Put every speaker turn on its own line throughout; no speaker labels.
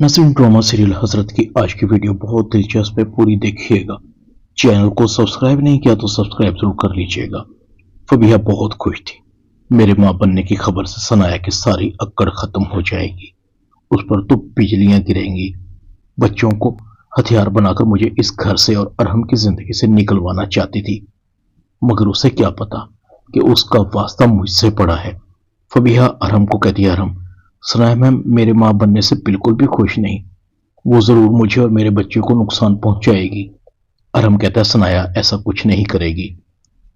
Naseem drama serial हजरत की आज की वीडियो बहुत दिलचस्प है, पूरी देखिएगा। चैनल को सब्सक्राइब नहीं किया तो सब्सक्राइब जरूर कर लीजिएगा। फबीहा बहुत खुश थी। मेरे मां बनने की खबर से सनाया की सारी अक्कड़ खत्म हो जाएगी, उस पर तो बिजलियां गिरेंगी। बच्चों को हथियार बनाकर मुझे इस घर से और अरहम की जिंदगी से निकलवाना चाहती थी, मगर उसे क्या पता कि उसका वास्ता मुझसे पड़ा है। फबीहा अरहम को कहती है, अरहम, सनाया मैम मेरे मां बनने से बिल्कुल भी खुश नहीं, वो जरूर मुझे और मेरे बच्चे को नुकसान पहुंचाएगी। अरहम कहता है, सनाया ऐसा कुछ नहीं करेगी,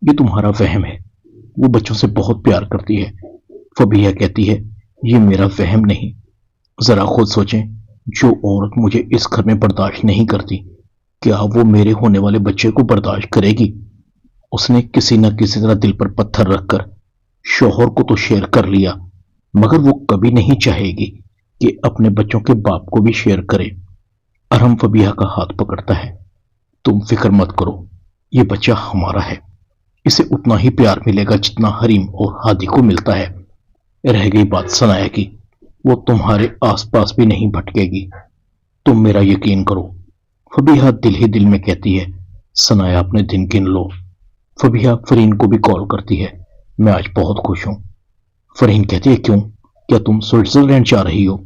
ये तुम्हारा वहम है, वो बच्चों से बहुत प्यार करती है। फबीहा कहती है, ये मेरा वहम नहीं, जरा खुद सोचें, जो औरत मुझे इस घर में बर्दाश्त नहीं करती, क्या वो मेरे होने वाले बच्चे को बर्दाश्त करेगी? उसने किसी न किसी तरह दिल पर पत्थर रखकर शौहर को तो शेयर कर लिया, मगर वो कभी नहीं चाहेगी कि अपने बच्चों के बाप को भी शेयर करे। अरहम फबीहा का हाथ पकड़ता है, तुम फिक्र मत करो, ये बच्चा हमारा है, इसे उतना ही प्यार मिलेगा जितना हरीम और हादी को मिलता है। रह गई बात सनाया की, वो तुम्हारे आसपास भी नहीं भटकेगी, तुम मेरा यकीन करो। फबीहा दिल ही दिल में कहती है, सनाया अपने दिन गिन लो। फबीहा फरीन को भी कॉल करती है, मैं आज बहुत खुश हूं। फरीन कहती है, क्यों, क्या तुम स्विट्जरलैंड जा रही हो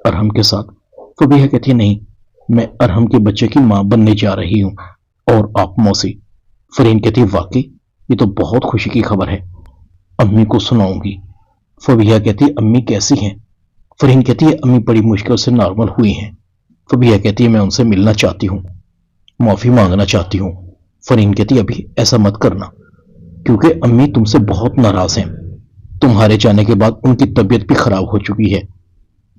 अरहम के साथ? फबीहा कहती है, नहीं, मैं अरहम के बच्चे की मां बनने जा रही हूं। और आप मौसी? फरीन कहती है, वाकई ये तो बहुत खुशी की खबर है, अम्मी को सुनाऊंगी। फबीहा कहती है, अम्मी कैसी हैं? फरीन कहती है, अम्मी बड़ी मुश्किल से नॉर्मल हुई हैं। फबीहा कहती है, मैं उनसे मिलना चाहती हूँ, माफी मांगना चाहती हूँ। फरीन कहती है, अभी ऐसा मत करना, क्योंकि अम्मी तुमसे बहुत नाराज हैं, तुम्हारे जाने के बाद उनकी तबीयत भी खराब हो चुकी है,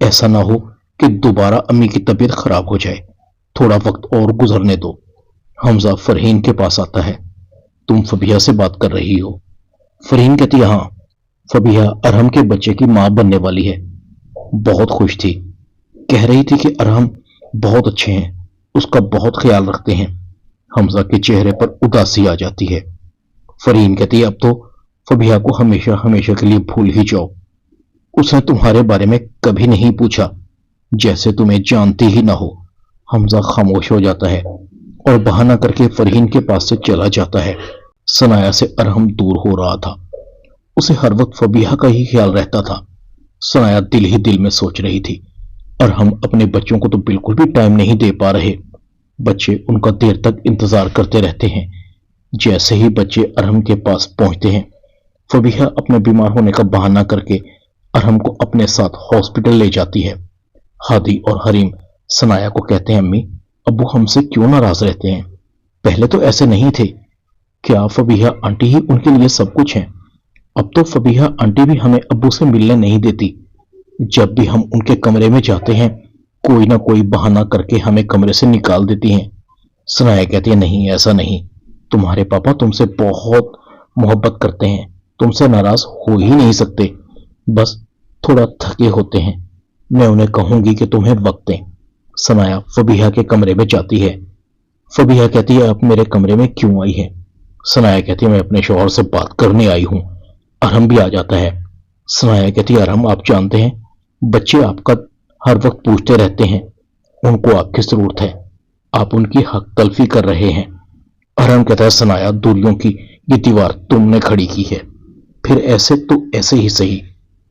ऐसा ना हो कि दोबारा अम्मी की तबीयत खराब हो जाए, थोड़ा वक्त और गुजरने दो। हमजा फरहीन के पास आता है, तुम फबीहा से बात कर रही हो? फरहीन कहती है, हाँ, फबीहा अरहम के बच्चे की मां बनने वाली है, बहुत खुश थी, कह रही थी कि अरहम बहुत अच्छे हैं, उसका बहुत ख्याल रखते हैं। हमजा के चेहरे पर उदासी आ जाती है। फरहीन कहती है, अब तो फबीहा को हमेशा हमेशा के लिए भूल ही जाओ, उसने तुम्हारे बारे में कभी नहीं पूछा, जैसे तुम्हें जानती ही ना हो। हमजा खामोश हो जाता है और बहाना करके फरहीन के पास से चला जाता है। सनाया से अरहम दूर हो रहा था, उसे हर वक्त फबीहा का ही ख्याल रहता था। सनाया दिल ही दिल में सोच रही थी, अरहम अपने बच्चों को तो बिल्कुल भी टाइम नहीं दे पा रहे, बच्चे उनका देर तक इंतजार करते रहते हैं। जैसे ही बच्चे अरहम के पास पहुंचते हैं, फबीहा अपने बीमार होने का बहाना करके अरहम को अपने साथ हॉस्पिटल ले जाती है। हादी और हरीम सनाया को कहते हैं, अम्मी अब्बू हमसे क्यों नाराज रहते हैं, पहले तो ऐसे नहीं थे, क्या फबीहा आंटी ही उनके लिए सब कुछ है? अब तो फबीहा आंटी भी हमें अब्बू से मिलने नहीं देती, जब भी हम उनके कमरे में जाते हैं कोई ना कोई बहाना करके हमें कमरे से निकाल देती हैं। सनाया कहती है, नहीं ऐसा नहीं, तुम्हारे पापा तुमसे बहुत मोहब्बत करते हैं, तुमसे नाराज हो ही नहीं सकते, बस थोड़ा थके होते हैं, मैं उन्हें कहूंगी कि तुम्हें वक्त दें। सनाया फबीहा के कमरे में जाती है। फबीहा कहती है, आप मेरे कमरे में क्यों आई है? सनाया कहती है, मैं अपने शौहर से बात करने आई हूं। अरहम भी आ जाता है। सनाया कहती है, अरहम आप जानते हैं बच्चे आपका हर वक्त पूछते रहते हैं, उनको आपकी जरूरत है, आप उनकी हक तलफी कर रहे हैं। अरहम कहता है, सनाया दूरियों की ये दीवार तुमने खड़ी की है, फिर ऐसे तो ऐसे ही सही।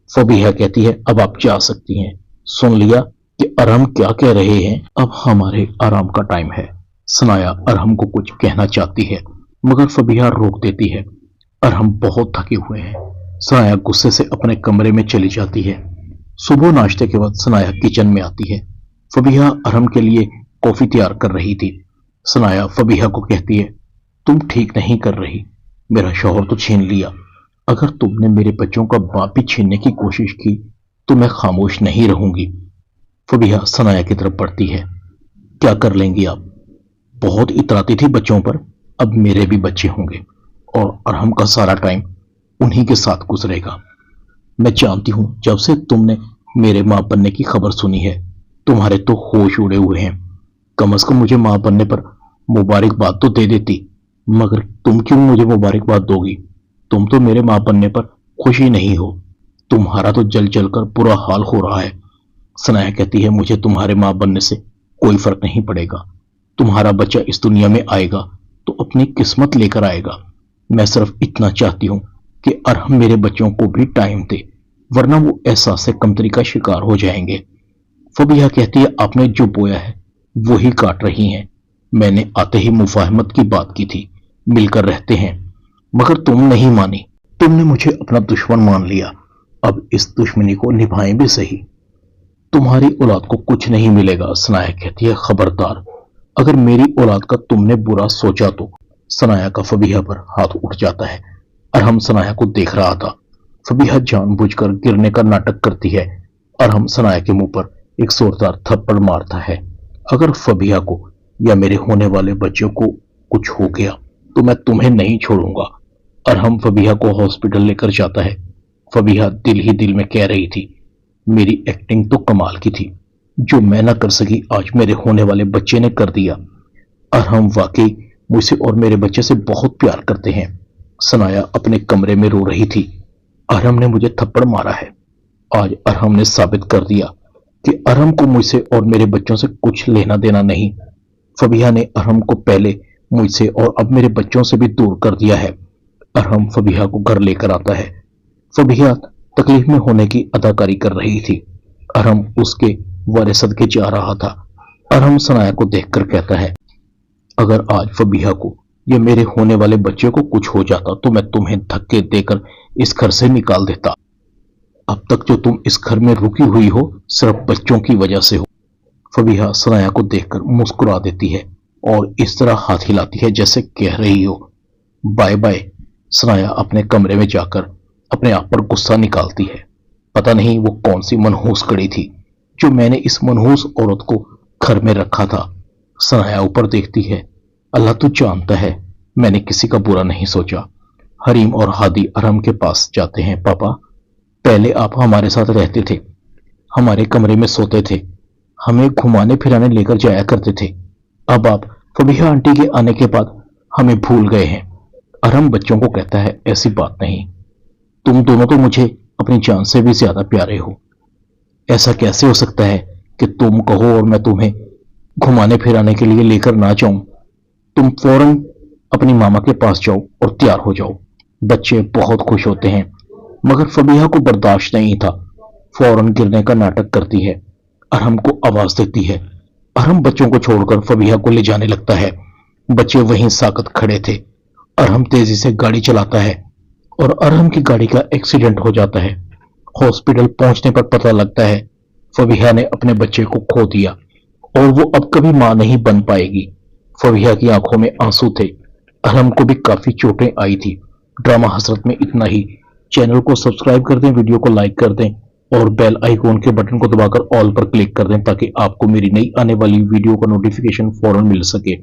फबीहा कहती है, अब आप जा सकती हैं, सुन लिया कि अरहम क्या कह रहे हैं, अब हमारे आराम का टाइम है। सनाया अरहम को कुछ कहना चाहती है, मगर फबीहा रोक देती है। अरहम बहुत थके हुए हैं। सनाया गुस्से से अपने कमरे में चली जाती है। सुबह नाश्ते के बाद सनाया किचन में आती है। फबीहा अरहम के लिए कॉफी तैयार कर रही थी। सनाया फबीहा को कहती है, तुम ठीक नहीं कर रही, मेरा शौहर तो छीन लिया, अगर तुमने मेरे बच्चों का बाप भी छीनने की कोशिश की तो मैं खामोश नहीं रहूंगी। फबीहा सनाया की तरफ बढ़ती है, क्या कर लेंगी आप, बहुत इतराती थी बच्चों पर, अब मेरे भी बच्चे होंगे और अरहम का सारा टाइम उन्हीं के साथ गुजरेगा। मैं जानती हूं जब से तुमने मेरे मां बनने की खबर सुनी है तुम्हारे तो होश उड़े हुए हैं, कम से कम मुझे मां बनने पर मुबारकबाद तो दे देती, मगर तुम क्यों मुझे मुबारकबाद दोगी, तुम तो मेरे मां बनने पर खुश ही नहीं हो, तुम्हारा तो जल जल कर बुरा हाल हो रहा है। सनाया कहती है, मुझे तुम्हारे माँ बनने से कोई फर्क नहीं पड़ेगा। तुम्हारा बच्चा इस दुनिया में आएगा तो अपनी किस्मत लेकर आएगा। मैं सिर्फ इतना चाहती हूँ कि अरहम मेरे बच्चों को भी टाइम दे, वरना वो एहसास से कमतरी का शिकार हो जाएंगे। फबीहा कहती है, आपने जो बोया है वो ही काट रही हैं। मैंने आते ही मुफाहमत की बात की थी, मिलकर रहते हैं, मगर तुम नहीं मानी। तुमने मुझे अपना दुश्मन मान लिया। अब इस दुश्मनी को निभाएं भी सही। तुम्हारी औलाद को कुछ नहीं मिलेगा। सनाया कहती है, खबरदार, अगर मेरी औलाद का तुमने बुरा सोचा तो। सनाया का फबीहा पर हाथ उठ जाता है। अरहम सनाया को देख रहा था। फबीहा जानबूझकर गिरने का नाटक करती है। अरहम सनाया के मुंह पर एक जोरदार थप्पड़ मारता है। अगर फबीहा को या मेरे होने वाले बच्चों को कुछ हो गया तो मैं तुम्हें नहीं छोड़ूंगा। अरहम फबीहा को हॉस्पिटल लेकर जाता है। फबीहा दिल ही दिल में कह रही थी, मेरी एक्टिंग तो कमाल की थी, जो मैं ना कर सकी आज मेरे होने वाले बच्चे ने कर दिया। अरहम वाकई मुझसे और मेरे बच्चे से बहुत प्यार करते हैं। सनाया अपने कमरे में रो रही थी। अरहम ने मुझे थप्पड़ मारा है। आज अरहम ने साबित कर दिया कि अरहम को मुझसे और मेरे बच्चों से कुछ लेना देना नहीं। फबीहा ने अरहम को पहले मुझसे और अब मेरे बच्चों से भी दूर कर दिया है। अरहम फबीहा को घर लेकर आता है। फबीहा तकलीफ में होने की अदाकारी कर रही थी। अरहम उसके वारे सदके जा रहा था। अरहम सनाया को देखकर कहता है, अगर आज फबीहा को या मेरे होने वाले बच्चे को कुछ हो जाता तो मैं तुम्हें धक्के देकर इस घर से निकाल देता। अब तक जो तुम इस घर में रुकी हुई हो सिर्फ बच्चों की वजह से हो। फबीहा सनाया को देखकर मुस्कुरा देती है और इस तरह हाथ हिलाती है जैसे कह रही हो, बाय बाय। सनाया अपने कमरे में जाकर अपने आप पर गुस्सा निकालती है। पता नहीं वो कौन सी मनहूस कड़ी थी जो मैंने इस मनहूस औरत को घर में रखा था। सनाया ऊपर देखती है। अल्लाह तो जानता है मैंने किसी का बुरा नहीं सोचा। हरीम और हादी अरहम के पास जाते हैं। पापा, पहले आप हमारे साथ रहते थे, हमारे कमरे में सोते थे, हमें घुमाने फिराने लेकर जाया करते थे। अब आप फबीहा आंटी के आने के बाद हमें भूल गए हैं। अरहम बच्चों को कहता है, ऐसी बात नहीं, तुम दोनों तो मुझे अपनी जान से भी ज्यादा प्यारे हो। ऐसा कैसे हो सकता है कि तुम कहो और मैं तुम्हें घुमाने फिराने के लिए लेकर ना जाऊं। तुम फौरन अपनी मामा के पास जाओ और तैयार हो जाओ। बच्चे बहुत खुश होते हैं, मगर फबीहा को बर्दाश्त नहीं था। फौरन गिरने का नाटक करती है। अरहम को आवाज देती है। अरहम बच्चों को छोड़कर फबीहा को ले जाने लगता है। बच्चे वहीं साकत खड़े थे। अरहम तेजी से गाड़ी चलाता है और अरहम की गाड़ी का एक्सीडेंट हो जाता है। हॉस्पिटल पहुंचने पर पता लगता है फबीहा ने अपने बच्चे को खो दिया और वो अब कभी मां नहीं बन पाएगी। फबीहा की आंखों में आंसू थे। अरहम को भी काफी चोटें आई थी। ड्रामा हसरत में इतना ही। चैनल को सब्सक्राइब कर दें, वीडियो को लाइक कर दें और बेल आइकॉन के बटन को दबाकर ऑल पर क्लिक कर दें ताकि आपको मेरी नई आने वाली वीडियो का नोटिफिकेशन फौरन मिल सके।